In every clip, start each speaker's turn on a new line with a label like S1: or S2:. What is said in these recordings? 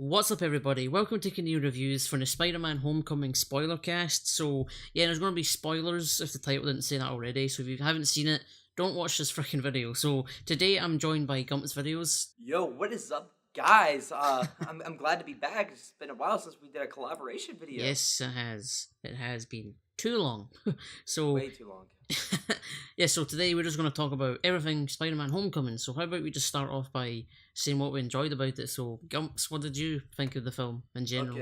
S1: What's up, everybody? Welcome to Canary Reviews for the Spider-Man Homecoming SpoilerCast. So, yeah, there's going to be spoilers if the title didn't say that already. So if you haven't seen it, don't watch this freaking video. So today I'm joined by Gumps Videos.
S2: Yo, what is up, guys? I'm glad to be back. It's been a while since we did a collaboration video.
S1: Yes, it has. It has been too long. So
S2: Way too long.
S1: yeah, so today we're just going to talk about everything Spider-Man Homecoming. So how about we just start off by saying what we enjoyed about it. So Gumps, what did you think of the film in general?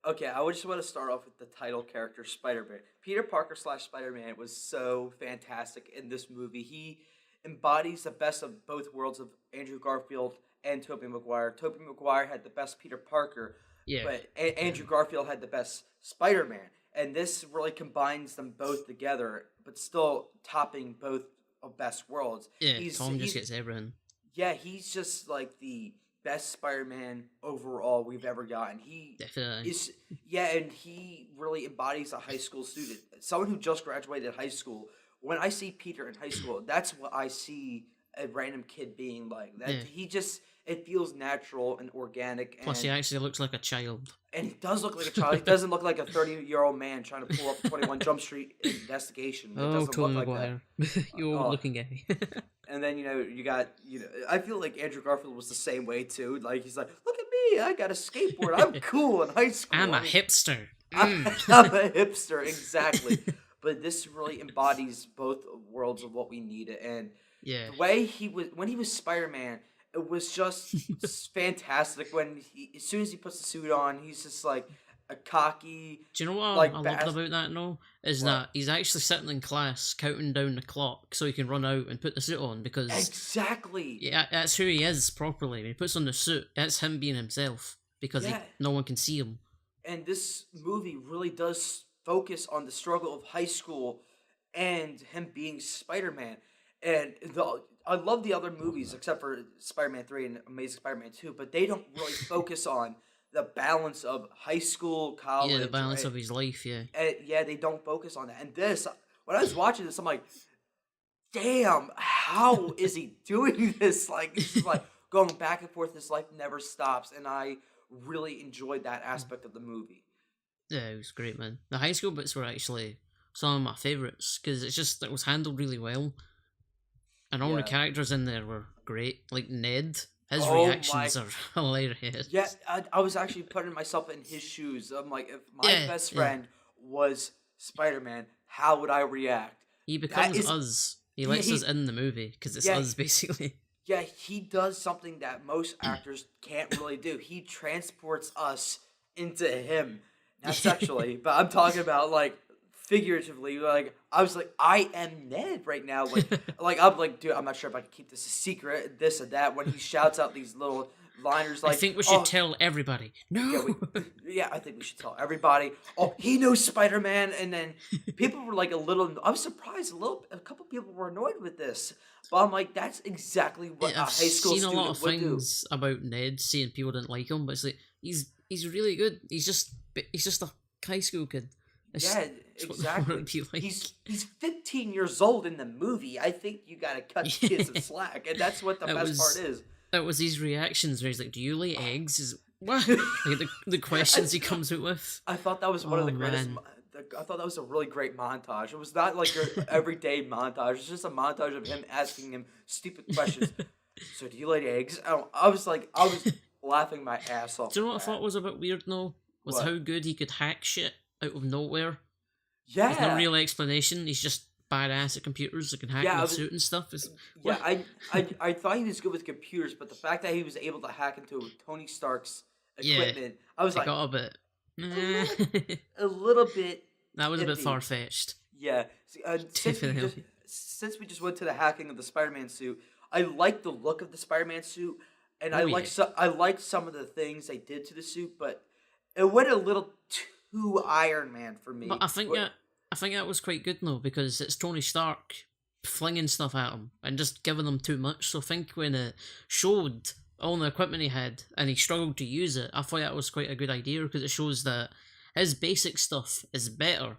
S2: Okay. I just want to start off with the title character, Spider-Man. Peter Parker / Spider-Man was so fantastic in this movie. He embodies the best of both worlds of Andrew Garfield and Tobey Maguire. Tobey Maguire had the best Peter Parker, but Andrew Garfield had the best Spider-Man. And this really combines them both together, but still topping both of best worlds.
S1: Yeah, Tom just gets everything.
S2: Yeah, he's just like the best Spider-Man overall we've ever gotten.
S1: Definitely.
S2: And he really embodies a high school student. Someone who just graduated high school. When I see Peter in high school, that's what I see a random kid being like. It feels natural and organic.
S1: Plus, he actually looks like a child.
S2: And he does look like a child. He doesn't look like a 30-year-old man trying to pull up a 21 Jump Street investigation. It doesn't
S1: Tobey
S2: look like
S1: Maguire.
S2: that.
S1: You old-looking guy.
S2: And then, I feel like Andrew Garfield was the same way, too. Like, he's like, look at me, I got a skateboard. I'm cool in high school.
S1: I'm a hipster.
S2: I'm a hipster, exactly. But this really embodies both worlds of what we needed. And the way when he was Spider-Man, it was just fantastic. As soon as he puts the suit on, he's just like a cocky.
S1: Do you know what I loved about that? No, that he's actually sitting in class counting down the clock so he can run out and put the suit on because
S2: exactly.
S1: Yeah, that's who he is properly. When he puts on the suit, that's him being himself because no one can see him.
S2: And this movie really does focus on the struggle of high school and him being Spider-Man. And I love the other movies except for Spider-Man 3 and Amazing Spider-Man 2, but they don't really focus on the balance of high school, college.
S1: Yeah, the balance of his life, yeah.
S2: And they don't focus on that. And this, when I was watching this, I'm like, damn, how is he doing this? Like, this is like going back and forth. His life never stops. And I really enjoyed that aspect of the movie.
S1: Yeah, it was great, man. The high school bits were actually some of my favourites because it was handled really well. And all the characters in there were great. Like Ned, his reactions are hilarious.
S2: Yeah, I was actually putting myself in his shoes. I'm like, if my best friend was Spider-Man, how would I react?
S1: He becomes us. He lets us in the movie because it's us, basically.
S2: Yeah, he does something that most actors can't really do. He transports us into him. Not sexually, but I'm talking about, like, figuratively. Like, I was like, I am Ned right now. Like, I'm like, dude, I'm not sure if I can keep this a secret, this and that. When he shouts out these little liners like,
S1: I think we should tell everybody. No.
S2: I think we should tell everybody. Oh, he knows Spider-Man. And then people were like I was surprised a couple people were annoyed with this. But I'm like, that's exactly what a high school student would do. I've seen a lot of things
S1: about Ned, saying people didn't like him, but it's like, he's really good. He's just a high school kid.
S2: Exactly. He's 15 years old in the movie. I think you gotta cut kids some slack, and that's what the best part is.
S1: That was his reactions where he's like, "Do you lay eggs?" What? Like the questions he comes out with.
S2: I thought that was one of the greatest. I thought that was a really great montage. It was not like your everyday montage. It's just a montage of him asking him stupid questions. So, do you lay eggs? I was laughing my ass off.
S1: Do you know what I thought was a bit weird? No, was how good he could hack shit out of nowhere.
S2: Yeah,
S1: with no real explanation. He's just badass at computers that can hack the suit and stuff.
S2: I thought he was good with computers, but the fact that he was able to hack into Tony Stark's equipment, I was like,
S1: got a bit,
S2: a little bit.
S1: That was a bit far fetched.
S2: Yeah, since we just went to the hacking of the Spider-Man suit, I like the look of the Spider-Man suit, and I liked some of the things they did to the suit, but it went a little too Iron Man for me.
S1: But I think that was quite good though, because it's Tony Stark flinging stuff at him and just giving him too much. So I think when it showed all the equipment he had and he struggled to use it, I thought that was quite a good idea because it shows that his basic stuff is better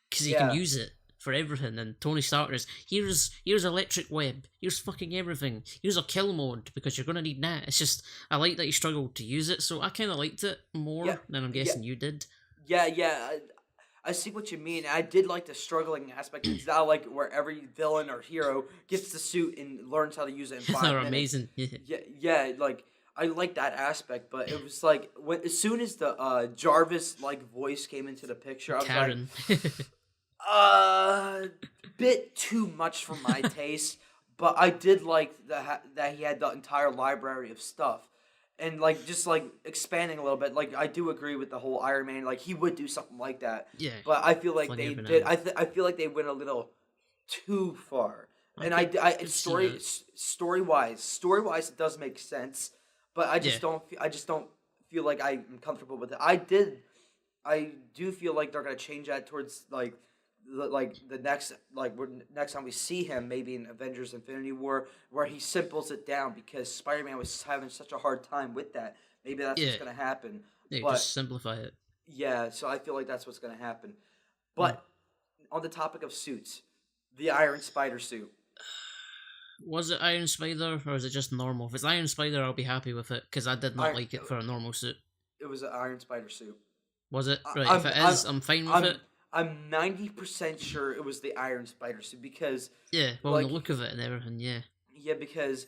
S1: because he can use it for everything, and Tony Stark is, here's electric web, here's fucking everything, here's a kill mode because you're gonna need that. It's just, I like that he struggled to use it, so I kind of liked it more
S2: Yeah,
S1: than I'm
S2: yeah,
S1: guessing you did.
S2: yeah. I see what you mean. I did like the struggling aspect. It's not like where every villain or hero gets the suit and learns how to use it in 5
S1: They're
S2: minutes.
S1: amazing.
S2: Yeah. Like I like that aspect, but it was like as soon as the Jarvis like voice came into the picture, I was
S1: Karen.
S2: like, bit too much for my taste. But I did like that he had the entire library of stuff. And like just like expanding a little bit, like I do agree with the whole Iron Man. Like he would do something like that,
S1: Yeah,
S2: but I feel like
S1: fling
S2: they
S1: everything
S2: did.
S1: out.
S2: I feel like they went a little too far.
S1: I
S2: And
S1: could,
S2: I
S1: could see that.
S2: story wise, it does make sense. But I
S1: Yeah,
S2: just don't. I just don't feel like I'm comfortable with it. I do feel like they're gonna change that towards the next next time we see him, maybe in Avengers Infinity War, where he simples it down because Spider-Man was having such a hard time with that. Maybe that's what's
S1: yeah,
S2: gonna happen.
S1: yeah.
S2: But
S1: Just simplify it.
S2: yeah, so I feel like that's what's gonna happen.
S1: Mm.
S2: But on the topic of suits, the Iron Spider suit.
S1: Was it Iron Spider or is it just normal? If it's Iron Spider, I'll be happy with it because I did not
S2: Iron,
S1: like it for a normal suit.
S2: it was an Iron Spider suit.
S1: Was it? Right,
S2: I,
S1: if it
S2: I'm
S1: is, I'm fine with
S2: I'm
S1: it.
S2: I'm 90% sure it was the Iron Spider suit because
S1: Yeah, well, the
S2: like
S1: look of it and everything, yeah.
S2: yeah, because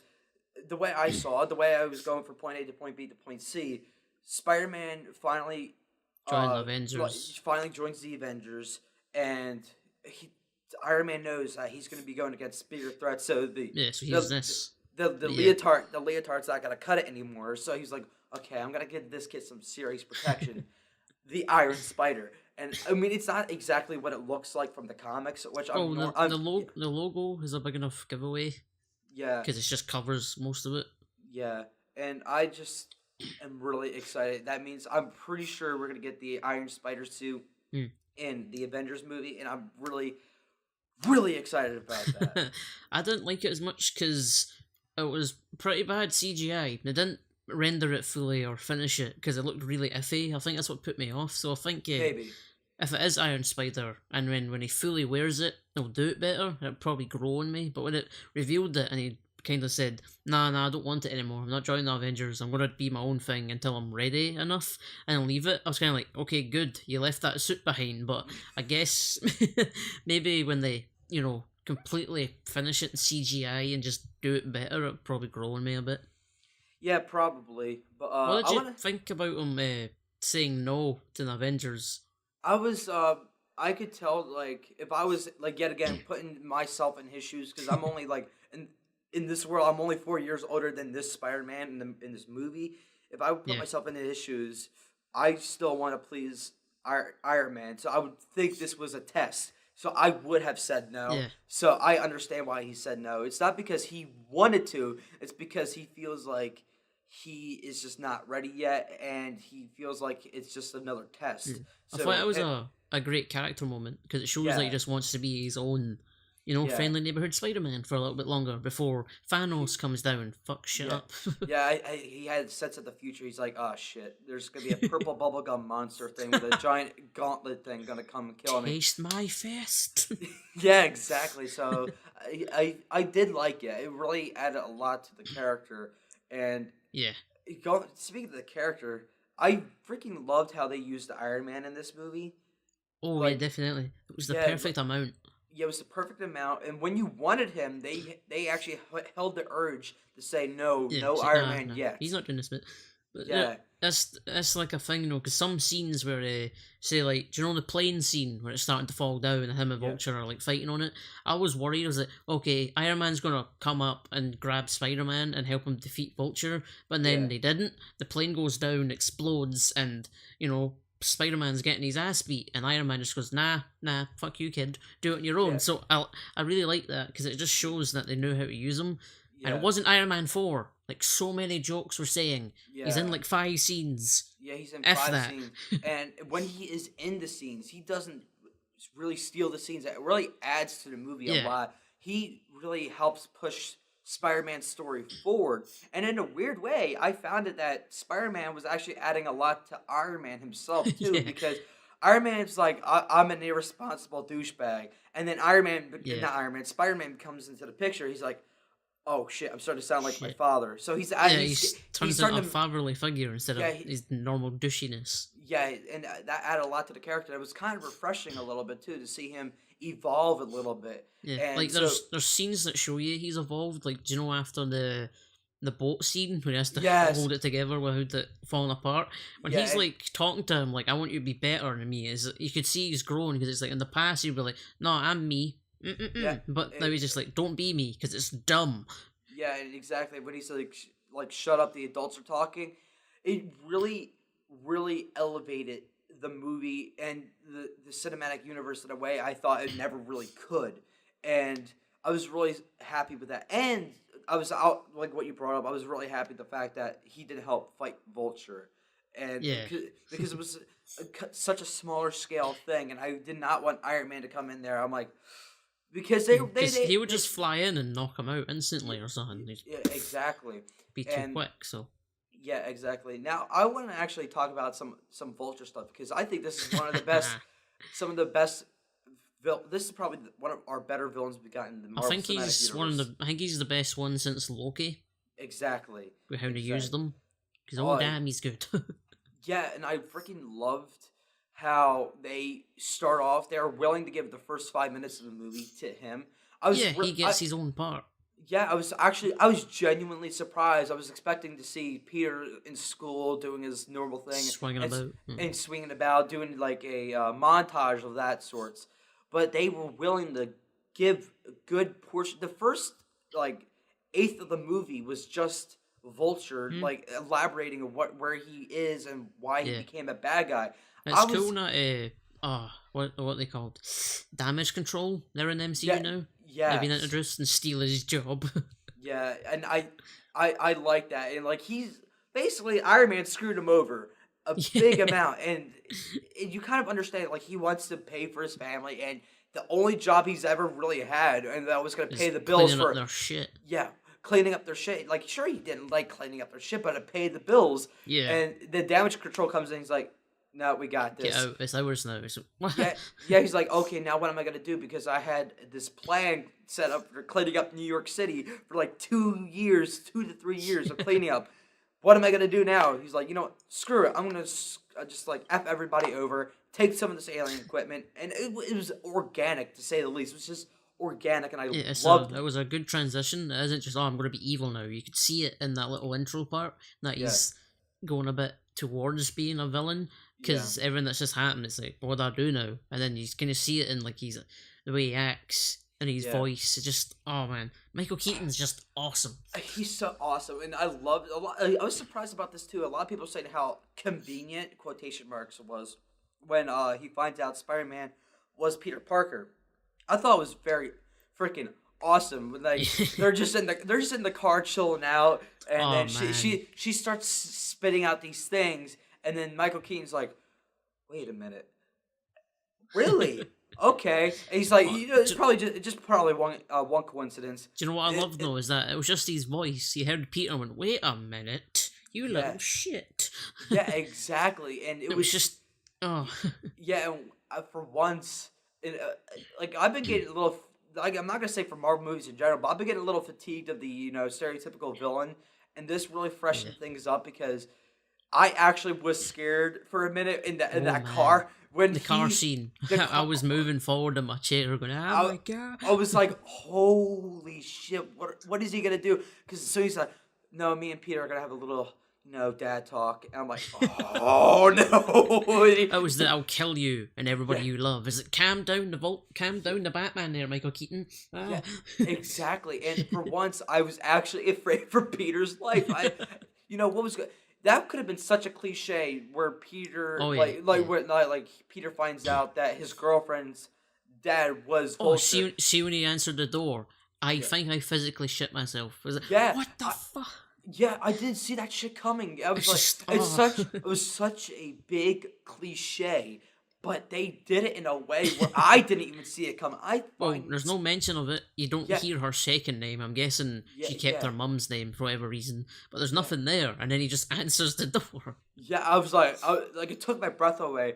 S2: the way I saw it, the way I was going from point A to point B to point C, Spider-Man finally
S1: Join the
S2: he
S1: Avengers.
S2: finally joins the Avengers, and Iron Man knows that he's going to be going against bigger threats. So
S1: Yeah, so he's
S2: the
S1: this.
S2: the
S1: Yeah,
S2: leotard's not going to cut it anymore. So he's like, okay, I'm going to give this kid some serious protection. The Iron Spider. And I mean, it's not exactly what it looks like from the comics, which
S1: well,
S2: I'm
S1: the logo is a big enough giveaway
S2: yeah,
S1: because it just covers most of it.
S2: yeah, and I just am really excited. That means I'm pretty sure we're gonna get the Iron Spider suit
S1: Hmm.
S2: in the Avengers movie, and I'm really, really excited about that.
S1: I didn't like it as much because it was pretty bad CGI. They didn't render it fully or finish it because it looked really iffy. I think that's what put me off. So I think
S2: Maybe.
S1: if it is Iron Spider and when he fully wears it, he'll do it better. It'll probably grow on me. But when it revealed it and he kind of said, nah, I don't want it anymore. I'm not joining the Avengers. I'm going to be my own thing until I'm ready enough and leave it. I was kind of like, okay, good. You left that suit behind. But I guess maybe when they, completely finish it in CGI and just do it better, it'll probably grow on me a bit.
S2: Yeah, probably. But
S1: What
S2: I
S1: did you
S2: wanna.
S1: think about him saying no to the Avengers?
S2: I was. I could tell like if I was like yet again putting myself in his shoes because I'm only like in this world I'm only 4 years older than this Spider-Man in this movie. If I would put
S1: Yeah,
S2: myself in his shoes, I still want to please Iron Man. So I would think this was a test. So I would have said no.
S1: yeah.
S2: So I understand why he said no. It's not because he wanted to. It's because he feels like he is just not ready yet, and he feels like it's just another test.
S1: Mm. I thought
S2: So
S1: it was a great character moment because it shows that he
S2: yeah,
S1: just wants to be his own,
S2: yeah.
S1: friendly neighborhood Spider-Man for a little bit longer before Thanos comes down and fucks shit
S2: Yeah,
S1: up.
S2: yeah. He had sense of the future. He's like, oh shit, there's gonna be a purple bubblegum monster thing with a giant gauntlet thing gonna come and kill me.
S1: Taste my fist.
S2: Yeah, exactly. So I did like it. It really added a lot to the character. And
S1: Yeah.
S2: speaking of the character, I freaking loved how they used the Iron Man in this movie.
S1: Oh yeah,
S2: Like,
S1: definitely. It was the
S2: yeah,
S1: perfect amount.
S2: yeah, it was the perfect amount. And when you wanted him, they actually held the urge to say no,
S1: Yeah,
S2: no
S1: so,
S2: Iron
S1: nah,
S2: Man
S1: nah,
S2: yet.
S1: he's not doing this bit. But
S2: Yeah,
S1: that's like a thing, because some scenes where, say, like, do you know the plane scene where it's starting to fall down and him and
S2: yeah,
S1: Vulture are like fighting on it? I was worried. I was like, okay, Iron Man's gonna come up and grab Spider Man and help him defeat Vulture, but then
S2: yeah,
S1: they didn't. The plane goes down, explodes, and Spider Man's getting his ass beat, and Iron Man just goes, nah, fuck you, kid, do it on your own.
S2: yeah,
S1: So I really like that because it just shows that they know how to use him. And it
S2: yeah,
S1: wasn't Iron Man 4. Like, so many jokes were saying. He's in
S2: yeah.
S1: like 5 scenes.
S2: Yeah, he's in
S1: F
S2: five
S1: that.
S2: scenes, and when he is in the scenes, he doesn't really steal the scenes. It really adds to the movie a
S1: Yeah.
S2: lot. He really helps push Spider-Man's story forward, and in a weird way, I found it that Spider-Man was actually adding a lot to Iron Man himself too,
S1: Yeah.
S2: because Iron Man's like, I'm an irresponsible douchebag, and then Iron Man,
S1: Yeah.
S2: not Iron Man, Spider Man comes into the picture. He's like, oh shit, I'm starting to sound like my
S1: Shit.
S2: father. So
S1: Yeah, he turns into
S2: starting
S1: a
S2: to,
S1: fatherly figure instead of
S2: yeah,
S1: his normal douchiness.
S2: yeah, and that added a lot to the character. It was kind of refreshing a little bit too to see him evolve a little bit.
S1: Yeah,
S2: And
S1: like
S2: so,
S1: there's scenes that show you he's evolved. Like, do you know after the boat scene when he has to
S2: yes,
S1: hold it together without it falling apart? When
S2: yeah,
S1: he's
S2: and,
S1: like talking to him, like, I want you to be better than me. Is you could see he's growing because it's like in the past he'd be like, no, I'm me.
S2: yeah,
S1: But now he's just like, don't be me because it's dumb.
S2: yeah, exactly. When he's like, shut up, the adults are talking. It really, really elevated the movie and the cinematic universe in a way I thought it never really could, and I was really happy with that. And I was out like what you brought up. I was really happy with the fact that he did help fight Vulture, and
S1: Yeah.
S2: because it was such a smaller scale thing, and I did not want Iron Man to come in there. I'm like, because
S1: He would just fly in and knock him out instantly or something. He'd
S2: yeah, exactly,
S1: be too
S2: and
S1: quick. So
S2: yeah, exactly. Now I want to actually talk about some Vulture stuff because I think this is one of the best, some of the best. This is probably one of our better villains we've gotten in the Marvel
S1: I think
S2: Cinematic
S1: he's
S2: Universe.
S1: I think he's the best one since Loki
S2: Exactly.
S1: with how they
S2: Exactly.
S1: use them. Because
S2: Oh,
S1: damn, he's good.
S2: yeah, and I freaking loved how they start off. They are willing to give the first 5 minutes of the movie to him.
S1: Yeah, he gets his own part.
S2: Yeah, I was genuinely surprised. I was expecting to see Peter in school doing his normal thing,
S1: Swinging about.
S2: and swinging about, doing like a montage of that sorts. But they were willing to give a good portion. The first like eighth of the movie was just Vulture like elaborating on where he is and why he became a bad guy.
S1: It's cool that what they called damage control. They're in the MCU now.
S2: Yeah,
S1: They've been introduced and steal his job.
S2: yeah, and I like that, and like he's basically Iron Man screwed him over a big amount, and you kind of understand like he wants to pay for his family, and the only job he's ever really had, and that was going to pay the bills for
S1: their shit.
S2: Yeah, cleaning up their shit. Like sure he didn't like cleaning up their shit, but it paid the bills.
S1: Yeah,
S2: and the damage control comes in. He's like, no, we got this.
S1: Get out. It's ours now.
S2: Yeah. He's like, okay, now what am I gonna do? Because I had this plan set up for cleaning up New York City for like 2 years, 2 to 3 years of cleaning up. What am I gonna do now? He's like, you know what? Screw it. I'm gonna just like f everybody over, take some of this alien equipment, and it was organic to say the least. It was just organic, and I loved it.
S1: It was a good transition. It isn't just I'm gonna be evil now. You could see it in that little intro part that he's going a bit towards being a villain. Because everything that's just happened, it's like, what do I do now? And then you kind of see it in like the way he acts and his voice. It just, oh man, Michael Keaton's just awesome.
S2: He's so awesome, and I love it a lot. I was surprised about this too. A lot of people saying how convenient quotation marks was when he finds out Spider-Man was Peter Parker. I thought it was very freaking awesome. Like they're just in the car chilling out, and then she starts spitting out these things. And then Michael Keaton's like, wait a minute. Really? Okay. And he's like, it's probably one coincidence.
S1: Do you know what I love though is that it was just his voice. He heard Peter and went, wait a minute, you little shit.
S2: Yeah, exactly. And it was just, yeah, and for once, like I've been getting a little, like I'm not gonna say for Marvel movies in general, but I've been getting a little fatigued of the stereotypical villain, and this really freshened things up because I actually was scared for a minute in that car when
S1: the car scene. I was moving forward in my chair, going, "Oh my god!"
S2: I was like, "Holy shit! What is he gonna do?" Because so he's like, "No, me and Peter are gonna have a little, dad talk." And I'm like, "Oh no!"
S1: It was that I'll kill you and everybody you love. Is it calm down the Batman there, Michael Keaton?
S2: Yeah, exactly. And for once, I was actually afraid for Peter's life. What was good. That could have been such a cliche where Peter, Peter finds out that his girlfriend's dad was Vulture.
S1: See when he answered the door, I think I physically shit myself. Was it?
S2: Yeah.
S1: What the fuck?
S2: Yeah, I didn't see that shit coming. I was it was such a big cliche, but they did it in a way where I didn't even see it coming. I
S1: Well,
S2: find,
S1: there's no mention of it. You don't
S2: yeah,
S1: hear her second name. I'm guessing
S2: yeah,
S1: she kept
S2: yeah,
S1: her mum's name for whatever reason. But there's
S2: yeah.
S1: nothing there, and then he just answers the door.
S2: Yeah, I was like, it took my breath away.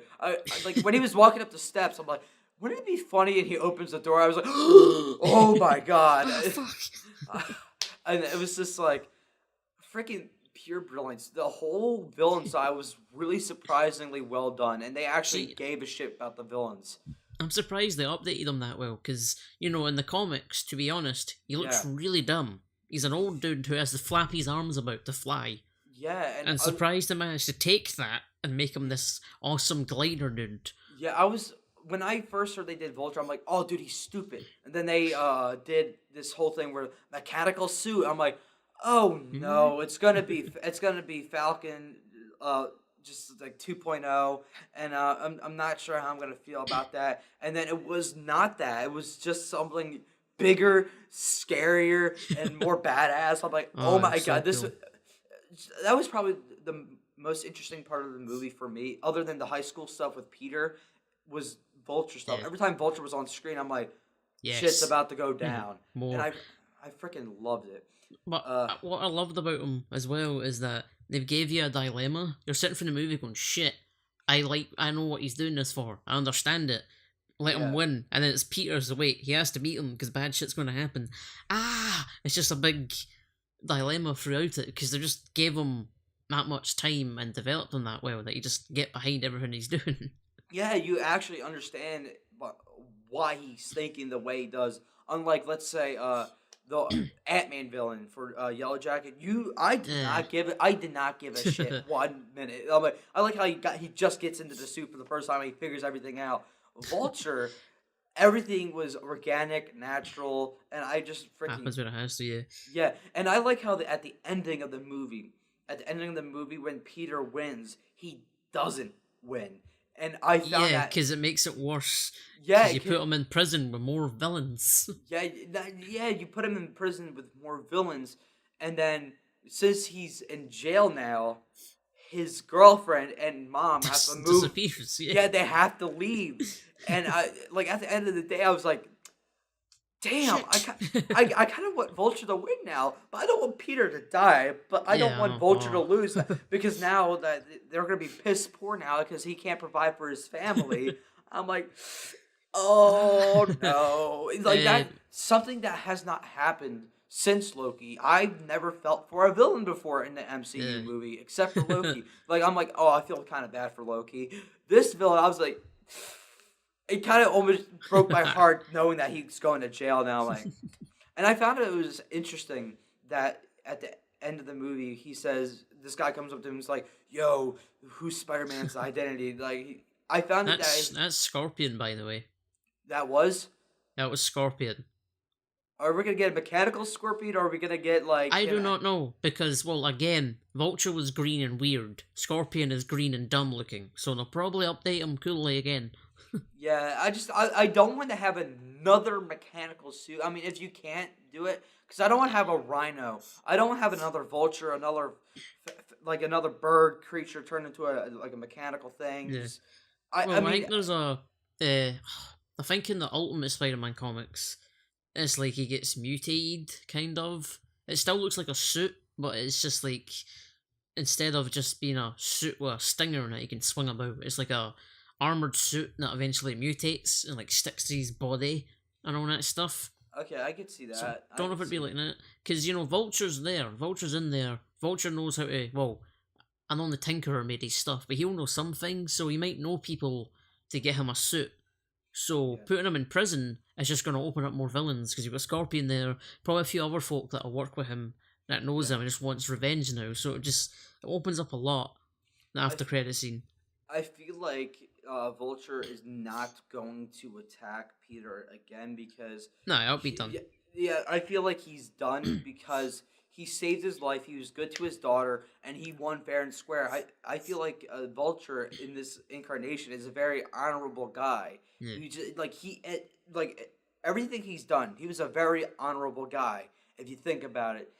S2: Like when he was walking up the steps, I'm like, wouldn't it be funny? And he opens the door. I was like, oh my god,
S1: Ah, fuck.
S2: and it was just like freaking pure brilliance. The whole villain side was really surprisingly well done, and they actually
S1: See,
S2: gave a shit about the villains.
S1: I'm surprised they updated him that well, because, in the comics, to be honest, he looks
S2: Yeah,
S1: really dumb. He's an old dude who has to flap his arms about to fly.
S2: yeah, and
S1: And surprised they managed to take that and make him this awesome glider dude.
S2: yeah, I was when I first heard they did Vulture, I'm like, oh, dude, he's stupid. And then they did this whole thing where mechanical suit. I'm like, oh
S1: Mhm.
S2: no, it's gonna be Falcon, uh, just like 2.0, and I'm not sure how I'm gonna feel about that. And then it was not that. It was just something bigger, scarier, and more badass. I'm like, oh
S1: Oh,
S2: my
S1: it's so
S2: god,
S1: cool.
S2: that was probably the most interesting part of the movie for me, other than the high school stuff with Peter, was Vulture stuff.
S1: Yeah.
S2: Every time Vulture was on screen, I'm like, shit's
S1: Yes.
S2: about to go down, and
S1: More.
S2: I freaking loved it.
S1: But
S2: Uh,
S1: what I loved about him as well is that they've gave you a dilemma. You're sitting for the movie going, shit, I know what he's doing this for. I understand it. Let him
S2: yeah,
S1: win. And then it's Peter's, wait, he has to meet him because bad shit's going to happen. It's just a big dilemma throughout it because they just gave him that much time and developed him that well that you just get behind everything he's doing.
S2: yeah, you actually understand why he's thinking the way he does. Unlike, let's say, the Ant-Man villain for Yellow Jacket,
S1: Yeah.
S2: I did not give a shit 1 minute. I like how he just gets into the suit for the first time. And he figures everything out. Vulture, everything was organic, natural, and I just freaking
S1: Happens when it has to, yeah.
S2: yeah. And I like how at the ending of the movie, when Peter wins, he doesn't win, and I found
S1: Yeah,
S2: that
S1: because it makes it worse.
S2: yeah,
S1: Because you put him in prison with more villains.
S2: yeah, you put him in prison with more villains, and then since he's in jail now, his girlfriend and mom have to
S1: Just
S2: move.
S1: disappears, yeah.
S2: Yeah, they have to leave, and I like at the end of the day, I was like, damn,
S1: Shit.
S2: I kind of want Vulture to win now, but I don't want Peter to die. But I don't want
S1: Yeah,
S2: Vulture to
S1: oh.
S2: lose because now that they're gonna be piss poor now because he can't provide for his family. I'm like, oh no, it's like
S1: uh,
S2: that something that has not happened since Loki. I've never felt for a villain before in the MCU
S1: uh.
S2: movie except for Loki. Like I'm like, oh, I feel kind of bad for Loki. This villain, I was like. It kind of almost broke my heart knowing that he's going to jail now. Like, and I found it was interesting that at the end of the movie, he says this guy comes up to him and is like, "Yo, who's Spider-Man's identity?" Like, I found it
S1: That's Scorpion, by the way.
S2: that was.
S1: That was Scorpion.
S2: Are we gonna get a mechanical Scorpion, or are we gonna get like?
S1: I do not know, because, well, again, Vulture was green and weird. Scorpion is green and dumb looking, so they'll probably update him coolly again.
S2: Yeah, I don't want to have another mechanical suit. I mean, if you can't do it, because I don't want to have a rhino. I don't want to have another vulture, like another bird creature turned into a mechanical thing.
S1: Yeah.
S2: I
S1: Well, I
S2: mean,
S1: think there's I think in the Ultimate Spider-Man comics, it's like he gets mutated, kind of. It still looks like a suit, but it's just like, instead of just being a suit with a stinger in it, he can swing about. It's like a armored suit that eventually mutates and like sticks to his body and all that stuff.
S2: okay, I could see
S1: So
S2: that. I
S1: don't know if
S2: could
S1: it'd be
S2: see.
S1: like that, because Vulture's there, Vulture's in there. Vulture knows how to. Well, I know the Tinkerer made his stuff, but he'll know some things, so he might know people to get him a suit. So
S2: Yeah,
S1: putting him in prison is just going to open up more villains because you've got Scorpion there, probably a few other folk that'll work with him that knows
S2: yeah.
S1: him and just wants revenge now. So it opens up a lot. The
S2: I
S1: after credit scene.
S2: I feel like Vulture is not going to attack Peter again because
S1: No, I'll be done.
S2: yeah, I feel like he's done because he saved his life. He was good to his daughter, and he won fair and square. I feel like Vulture in this incarnation is a very honorable guy.
S1: Yeah.
S2: He just everything he's done. He was a very honorable guy if you think about it,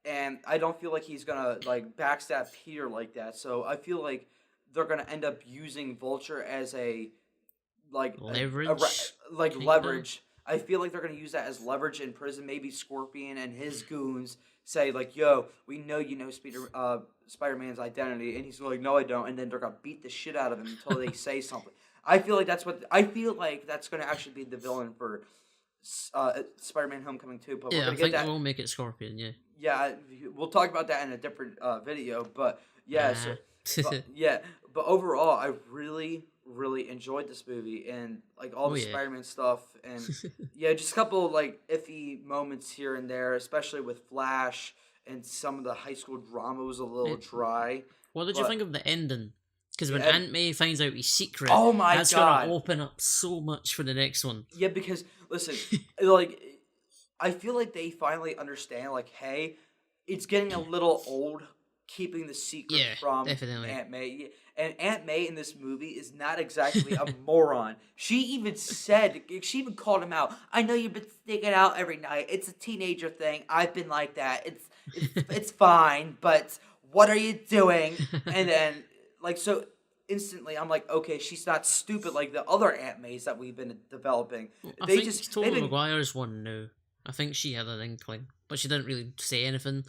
S2: and I don't feel like he's gonna like backstab Peter like that. So I feel like they're gonna end up using Vulture as a like
S1: leverage,
S2: like
S1: kinda?
S2: leverage. I feel like they're gonna use that as leverage in prison. Maybe Scorpion and his goons say like, "Yo, we know you know Spider Man's identity," and he's like, "No, I don't," and then they're gonna beat the shit out of him until they say something. I feel like that's gonna actually be the villain for Spider Man Homecoming 2. But we're
S1: Yeah, I
S2: gonna get
S1: think they
S2: that.
S1: will make it Scorpion. Yeah.
S2: Yeah, we'll talk about that in a different video. But yeah,
S1: Ah.
S2: yeah, but overall, I really enjoyed this movie and like all
S1: Oh
S2: the
S1: yeah.
S2: Spider-Man stuff, and yeah, just a couple like iffy moments here and there, especially with Flash, and some of the high school drama was a little
S1: Eh,
S2: dry.
S1: What did you
S2: But
S1: think of the ending? Because when
S2: yeah,
S1: Aunt May finds out his secret,
S2: oh my
S1: that's gonna
S2: god,
S1: open up so much for the next one.
S2: yeah, because listen, like I feel like they finally understand, like, hey, it's getting a little old keeping the secret
S1: Yeah,
S2: from
S1: definitely.
S2: Aunt May. And Aunt May in this movie is not exactly a moron. She even called him out. I know you've been sneaking out every night. It's a teenager thing. I've been like that. It's fine, but what are you doing? And then like so instantly I'm like, okay, she's not stupid like the other Aunt Mays that we've been developing.
S1: I
S2: They
S1: think
S2: just they've
S1: Tobey
S2: been
S1: Maguire's one now. I think she had an inkling, but she didn't really say anything.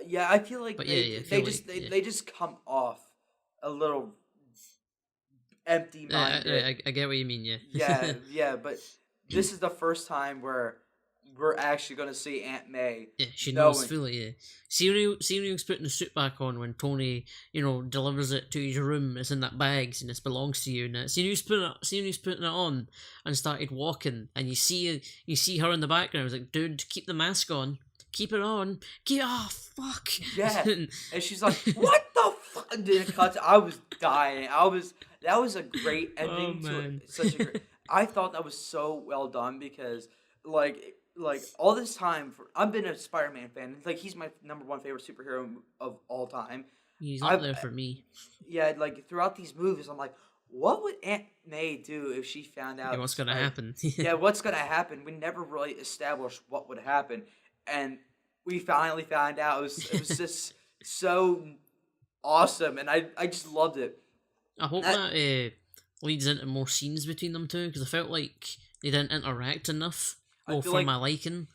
S2: yeah, I feel like
S1: But yeah, yeah, I
S2: they
S1: feel like
S2: just they,
S1: yeah.
S2: they just come off a little empty minded.
S1: I get what you mean. Yeah.
S2: Yeah, yeah, but this is the first time where we're actually gonna see Aunt May
S1: Yeah, she knows
S2: knowing.
S1: fully. Yeah, see when he was putting the suit back on when Tony, delivers it to his room. It's in that bag, and this belongs to you. And see when he was putting it on and started walking, and you see her in the background. I was like, dude, keep the mask on, keep it on, fuck.
S2: Yeah, and she's like, "What the fuck?" And then it cuts. I was dying. That was a great
S1: Oh
S2: ending to
S1: man.
S2: such a great. I thought that was so well done because like all this time I've been a Spider-Man fan. Like he's my number one favorite superhero of all time.
S1: He's up
S2: I've
S1: there for me.
S2: yeah, like throughout these movies, I'm like, what would Aunt May do if she found
S1: Yeah,
S2: out?
S1: what's gonna happen?
S2: Yeah, what's gonna happen? We never really established what would happen, and we finally found out. It was just so awesome, and I just loved it.
S1: I hope
S2: That
S1: that leads into more scenes between them two because I felt like they didn't interact enough.
S2: I
S1: Well,
S2: feel
S1: for
S2: like
S1: my liking.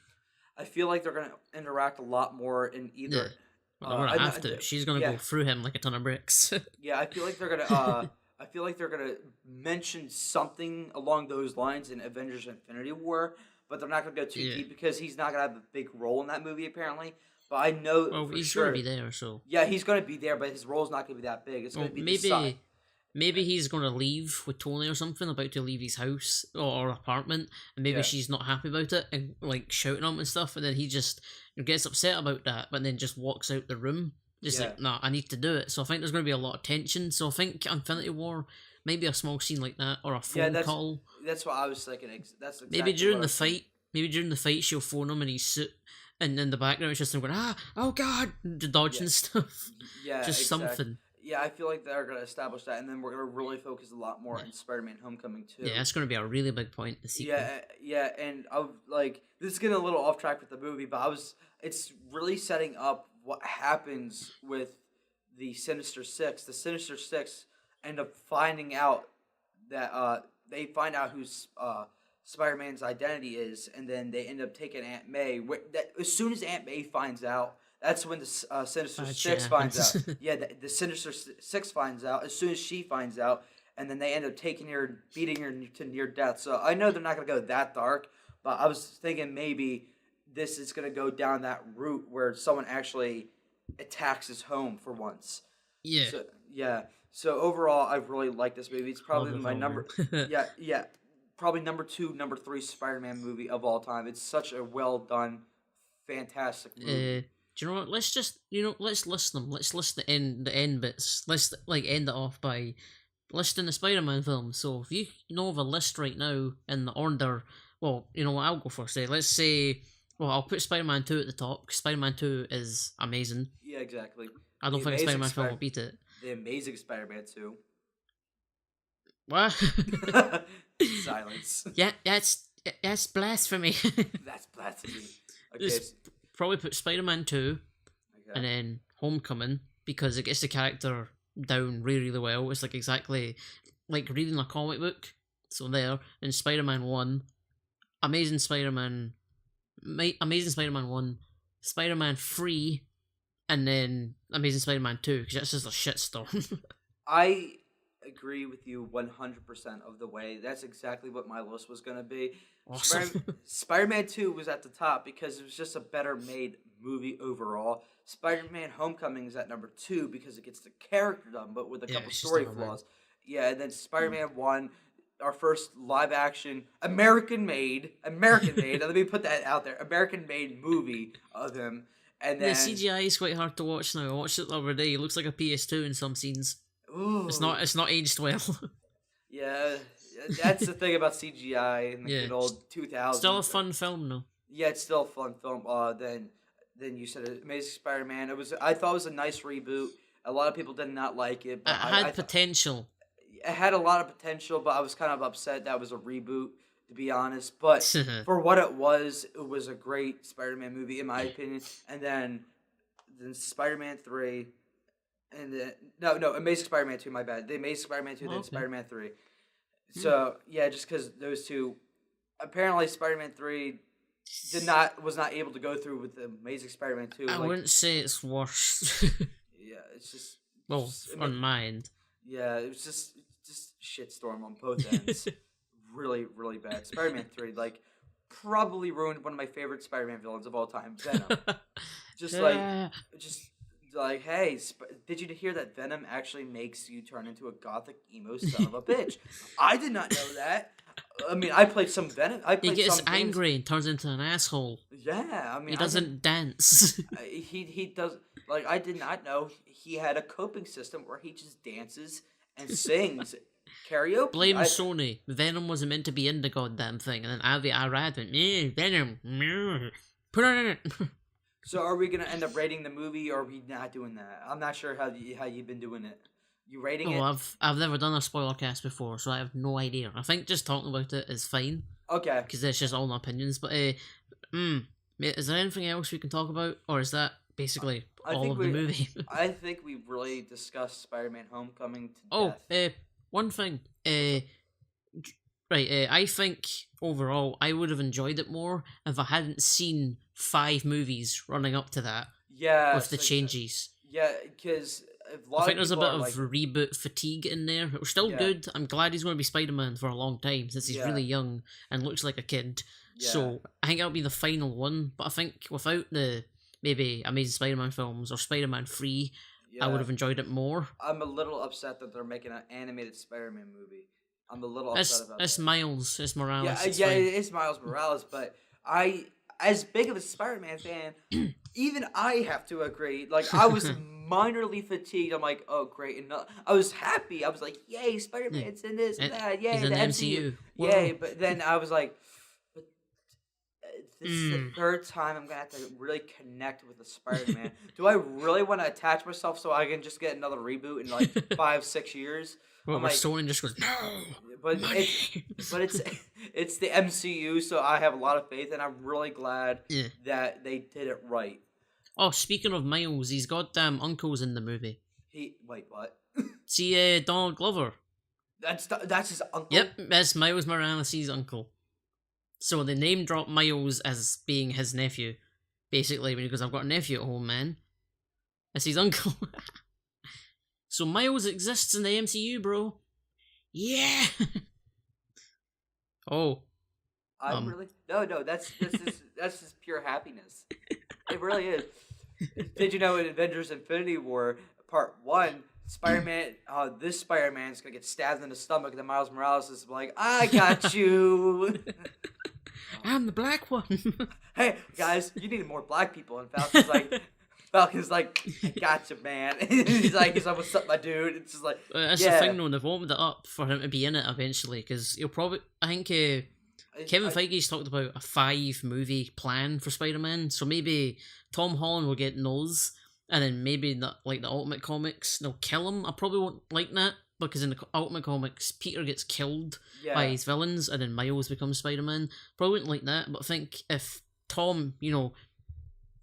S2: I feel like they're gonna interact a lot more in
S1: Yeah,
S2: either.
S1: but they're gonna have to. She's gonna
S2: Yeah,
S1: go through him like a ton of bricks.
S2: yeah. I feel like they're gonna. I feel like they're gonna mention something along those lines in Avengers: Infinity War, but they're not gonna go too
S1: Yeah.
S2: deep because he's not gonna have a big role in that movie apparently. But I know
S1: Well,
S2: for
S1: he's
S2: sure.
S1: gonna be there, so.
S2: Yeah, he's gonna be there, but his role's not gonna be that big. It's gonna
S1: Well,
S2: be the side.
S1: maybe he's gonna leave with Tony or something, about to leave his house or apartment, and maybe
S2: Yeah,
S1: she's not happy about it and like shouting at him and stuff, and then he just gets upset about that, but then just walks out the room, just
S2: yeah,
S1: like, nah, I need to do it. So I think there's gonna be a lot of tension. So I think Infinity War, maybe a small scene like that or a
S2: yeah.
S1: phone call.
S2: That's what I was thinking. That's
S1: Maybe
S2: exactly what
S1: during
S2: I
S1: the
S2: was thinking.
S1: fight, she'll phone him in his suit, and in the background it's just him going, oh god,
S2: Yeah,
S1: dodging stuff,
S2: yeah,
S1: just
S2: exactly.
S1: something.
S2: Yeah, I feel like they're gonna establish that, and then we're gonna really focus a lot more
S1: Yeah,
S2: on Spider-Man: Homecoming
S1: yeah,
S2: too.
S1: that's going to be a really big point. The sequel.
S2: Yeah, yeah, and I like this is getting a little off track with the movie, but it's really setting up what happens with the Sinister Six. The Sinister Six end up finding out that they find out who's Spider-Man's identity is, and then they end up taking Aunt May. That as soon as Aunt May finds out, that's when the Sinister
S1: Bad shit
S2: Six finds out.
S1: happens.
S2: Yeah, the Sinister Six finds out as soon as she finds out, and then they end up taking her, beating her to near death. So I know they're not gonna go that dark, but I was thinking maybe this is gonna go down that route where someone actually attacks his home for once.
S1: Yeah,
S2: So yeah. So overall, I really like this movie. It's probably
S1: love it
S2: my
S1: horror.
S2: number. Yeah, yeah. Probably number two, number three Spider-Man movie of all time. It's such a well done, fantastic movie.
S1: Do you know what? Let's just let's list them. Let's list the end bits. Let's like end it off by listing the Spider-Man films. So if you know of a list right now in the order, well, you know what? I'll go first. Let's say, well, I'll put Spider-Man 2 at the top because Spider-Man 2 is amazing.
S2: Yeah, exactly.
S1: I don't
S2: The
S1: think a
S2: amazing
S1: Spider-Man film will
S2: Spider,
S1: beat it.
S2: the amazing Spider-Man 2.
S1: What?
S2: Silence.
S1: Yeah, that's blasphemy.
S2: That's blasphemy. Okay.
S1: Just probably put Spider-Man 2
S2: Okay.
S1: and then Homecoming because it gets the character down really, really well. It's like exactly like reading a comic book. So there, in Spider-Man 1, Amazing Spider-Man, Amazing Spider-Man 1, Spider-Man 3, and then Amazing Spider-Man 2, because that's just a shitstorm.
S2: I agree with you 100% of the way. That's exactly what my list was going to be.
S1: Awesome.
S2: Spider-Man 2 was at the top because it was just a better made movie overall. Spider-Man Homecoming is at number 2 because it gets the character done, but with a couple story flaws. Yeah, and then Spider-Man 1, our first live action, American made, let me put that out there, American made movie of him. And then
S1: the CGI is quite hard to watch now. I watched it the other day. It looks like a PS2 in some scenes.
S2: Ooh.
S1: It's not aged well.
S2: Yeah, that's the thing about CGI in the good old 2000s.
S1: Still a fun film though.
S2: Yeah, it's still a fun film. Then you said Amazing Spider-Man. I thought it was a nice reboot. A lot of people did not like it, but
S1: it had potential.
S2: It had a lot of potential, but I was kind of upset that was a reboot, to be honest. But for what it was a great Spider-Man movie in my opinion. And then Spider-Man 3. And then no, Amazing Spider-Man 2. My bad. The Amazing Spider-Man 2, then Spider-Man 3. So yeah, just because those two, apparently Spider-Man 3 was not able to go through with the Amazing Spider-Man 2.
S1: I wouldn't say it's worse.
S2: Yeah, it's just
S1: on my end.
S2: Yeah, it was just shitstorm on both ends. Really, really bad. Spider-Man 3 probably ruined one of my favorite Spider-Man villains of all time, Venom. Hey, did you hear that Venom actually makes you turn into a gothic emo son of a bitch? I did not know that. I mean, I played some Venom.
S1: He gets angry and turns into an asshole.
S2: Yeah, I mean,
S1: he doesn't dance.
S2: He does. I did not know he had a coping system where he just dances and sings karaoke.
S1: Blame Sony. Venom wasn't meant to be in the goddamn thing, and then Avi Arad went, Venom, put it in it.
S2: So are we gonna end up rating the movie, or are we not doing that? I'm not sure how you've been doing it. You rating it?
S1: I've never done a spoiler cast before, so I have no idea. I think just talking about it is fine.
S2: Okay.
S1: Because it's just all my opinions. But is there anything else we can talk about, or is that basically all of the movie?
S2: I think we really discussed Spider-Man: Homecoming to death.
S1: One thing. I think overall I would have enjoyed it more if I hadn't seen 5 movies running up to that.
S2: Yeah.
S1: With the changes.
S2: Yeah, because
S1: I think there's a bit of reboot fatigue in there. It was still good. I'm glad he's going to be Spider-Man for a long time since he's really young and looks like a kid. Yeah. So I think that'll be the final one. But I think without the maybe Amazing Spider-Man films or Spider-Man 3, I would have enjoyed it more.
S2: I'm a little upset that they're making an animated Spider-Man movie. I'm a little upset about that.
S1: It's Miles. It's Morales.
S2: Yeah, it's Miles Morales. But as big of a Spider-Man fan, even I have to agree. I was minorly fatigued. I'm like, oh, great. And I was happy. I was like, yay, Spider-Man's in this and that. Yay,
S1: the
S2: MCU. Yay. But then I was like, this is the third time I'm going to have to really connect with the Spider-Man. Do I really want to attach myself so I can just get another reboot in 5-6 years?
S1: Well, Sony just goes, no,
S2: but it's the MCU, so I have a lot of faith, and I'm really glad that they did it right.
S1: Oh, speaking of Miles, he's goddamn uncles in the movie.
S2: Wait, what?
S1: See, Donald Glover.
S2: That's his uncle?
S1: Yep, that's Miles Morales' uncle. So they name drop Miles as being his nephew, basically, because I've got a nephew at home, man. That's his uncle. So Miles exists in the MCU, bro. Yeah. Oh.
S2: I'm really no. That's just pure happiness. It really is. Did you know in Avengers: Infinity War Part 1, Spider-Man, this Spider-Man's gonna get stabbed in the stomach, and then Miles Morales is like, "I got you."
S1: I'm the black one.
S2: Hey guys, you needed more black people, and Falcon's like, I gotcha, man. he's like, what's up, my dude? It's just like,
S1: that's the thing, though. They've opened it up for him to be in it eventually, because he'll probably. I think Kevin Feige's talked about a 5-movie plan for Spider-Man, so maybe Tom Holland will get those, and then maybe the Ultimate Comics, they'll kill him. I probably won't like that, because in the Ultimate Comics, Peter gets killed by his villains, and then Miles becomes Spider-Man. Probably wouldn't like that, but I think if Tom,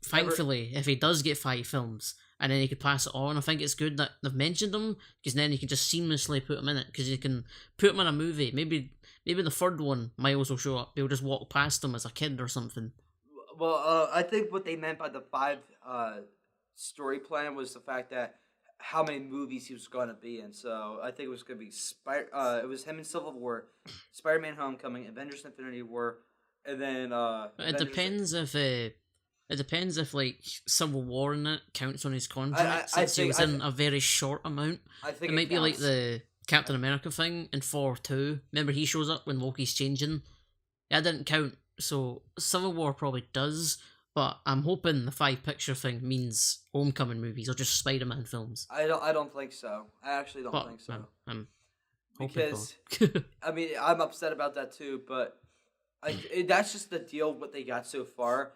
S1: thankfully, if he does get 5 films and then he could pass it on, I think it's good that they've mentioned him, because then you can just seamlessly put him in it, because you can put him in a movie. Maybe maybe the third one, Miles will show up. He'll just walk past him as a kid or something.
S2: Well, I think what they meant by the five story plan was the fact that how many movies he was going to be in. So I think it was going to be it was him in Civil War, Spider-Man: Homecoming, Avengers: Infinity War, and then
S1: It depends if it depends if like Civil War in it counts on his contract since he was in a very short amount.
S2: I think
S1: It might be like
S2: counts.
S1: the Captain America thing in Thor 2. Remember he shows up when Loki's changing? That didn't count, so Civil War probably does, but I'm hoping the five picture thing means Homecoming movies or just Spider-Man films.
S2: I don't think so. I actually don't
S1: But
S2: think so.
S1: I'm hoping
S2: Because
S1: for.
S2: I mean, I'm upset about that too, but that's just the deal what they got so far.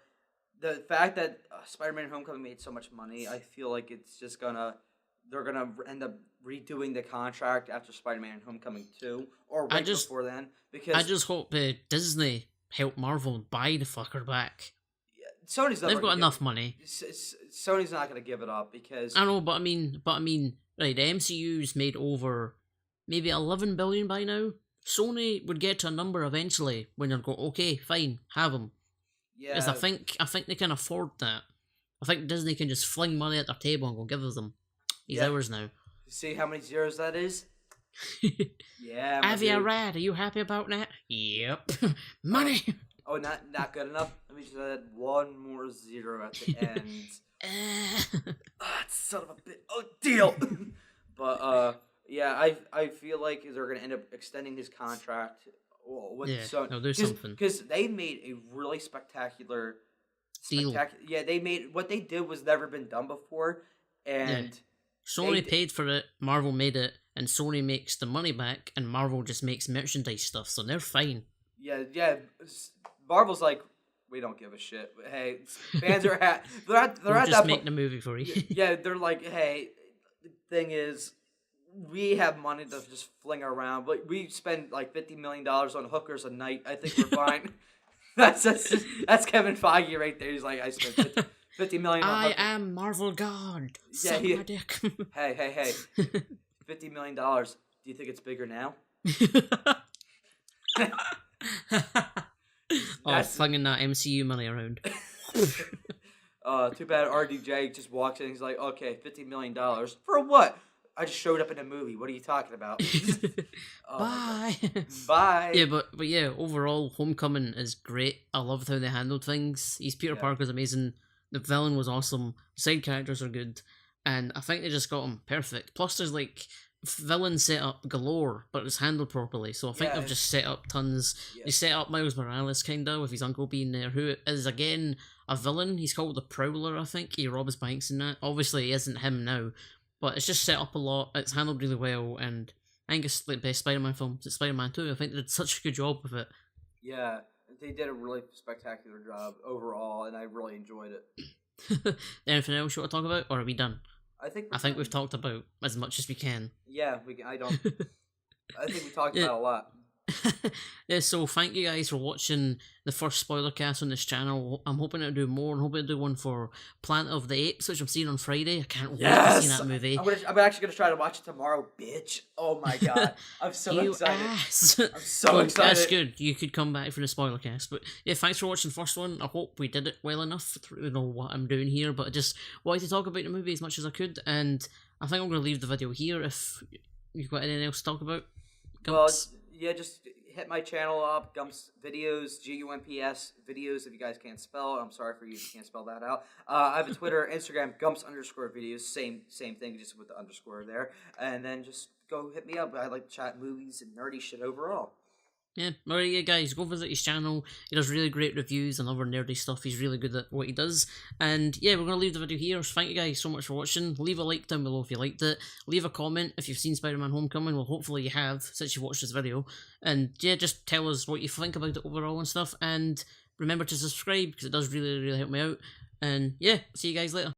S2: The fact that Spider-Man: Homecoming made so much money, I feel like it's just they're gonna end up redoing the contract after Spider-Man: Homecoming 2 or right before then, because
S1: I just hope Disney help Marvel buy the fucker back.
S2: Sony's never
S1: They've got enough money.
S2: Sony's not gonna give it up because
S1: I know, but I mean, right? The MCU's made over maybe 11 billion by now. Sony would get to a number eventually when they'll go, okay, fine, have them.
S2: yeah,
S1: Because I think they can afford that. I think Disney can just fling money at their table and go give them. He's ours now.
S2: See how many zeros that is? Yeah.
S1: Avia Rad, are you happy about that? Yep. Money.
S2: Oh, not good enough. Let me just add one more zero at the end. Son of a bit. Oh, deal. But yeah, I feel like they're gonna end up extending his contract. With Sony.
S1: They'll do something
S2: because they made a really spectacular
S1: deal.
S2: Yeah, they made what they did was never been done before, and
S1: Sony paid for it. Marvel made it, and Sony makes the money back, and Marvel just makes merchandise stuff, so they're fine.
S2: Yeah. Marvel's like, we don't give a shit. Hey, fans are they're at
S1: just
S2: that
S1: make the movie for you.
S2: Yeah, they're like, hey, the thing is, we have money to just fling around, but we spend like $50 million on hookers a night. I think we're fine. that's Kevin Feige right there. He's like, I spent $50 million on hookers.
S1: I am Marvel God.
S2: Yeah,
S1: Suck my dick.
S2: Hey. $50 million. Do you think it's bigger now?
S1: Flinging that MCU money around.
S2: Too bad RDJ just walks in. He's like, okay, $50 million for what? I just showed up in a movie. What are you talking about?
S1: Bye.
S2: Bye.
S1: Yeah, but yeah, overall, Homecoming is great. I loved how they handled things. Peter Parker's amazing. The villain was awesome. Side characters are good, and I think they just got him perfect. Plus, there's like villain setup galore, but it's handled properly. So I think they've just set up tons. Yeah. They set up Miles Morales kinda with his uncle being there, who is again a villain. He's called the Prowler, I think. He robs banks in that. Obviously, it isn't him now, but it's just set up a lot. It's handled really well, and I think it's like the best Spider-Man film. It's Spider-Man 2. I think they did such a good job with it.
S2: Yeah, they did a really spectacular job overall, and I really enjoyed it.
S1: Anything else you want to talk about, or are we done?
S2: I think
S1: we've talked about as much as we can.
S2: Yeah, I think we talked about a lot.
S1: Yeah, so thank you guys for watching the first spoiler cast on this channel. I'm hoping to do more. I'm hoping to do one for Planet of the Apes, which I'm seeing on Friday. I can't wait to see that movie.
S2: I'm actually going to try to watch it tomorrow, bitch. Oh my god. I'm so excited.
S1: Ass.
S2: I'm so excited.
S1: That's good. You could come back for the spoiler cast. But yeah, thanks for watching the first one. I hope we did it well enough to know what I'm doing here. But I just wanted to talk about the movie as much as I could. And I think I'm going to leave the video here if you've got anything else to talk about. Gumps.
S2: Well, yeah, just hit my channel up, Gumps Videos, Gumps Videos, if you guys can't spell. I'm sorry for you if you can't spell that out. I have a Twitter, Instagram, Gumps_videos, same thing, just with the underscore there. And then just go hit me up. I like to chat movies and nerdy shit overall.
S1: Yeah, alright, yeah, guys, go visit his channel. He does really great reviews and other nerdy stuff. He's really good at what he does. And yeah, we're going to leave the video here. So thank you guys so much for watching. Leave a like down below if you liked it. Leave a comment if you've seen Spider-Man Homecoming. Well, hopefully you have, since you watched this video. And yeah, just tell us what you think about it overall and stuff. And remember to subscribe, because it does really, really help me out. And yeah, see you guys later.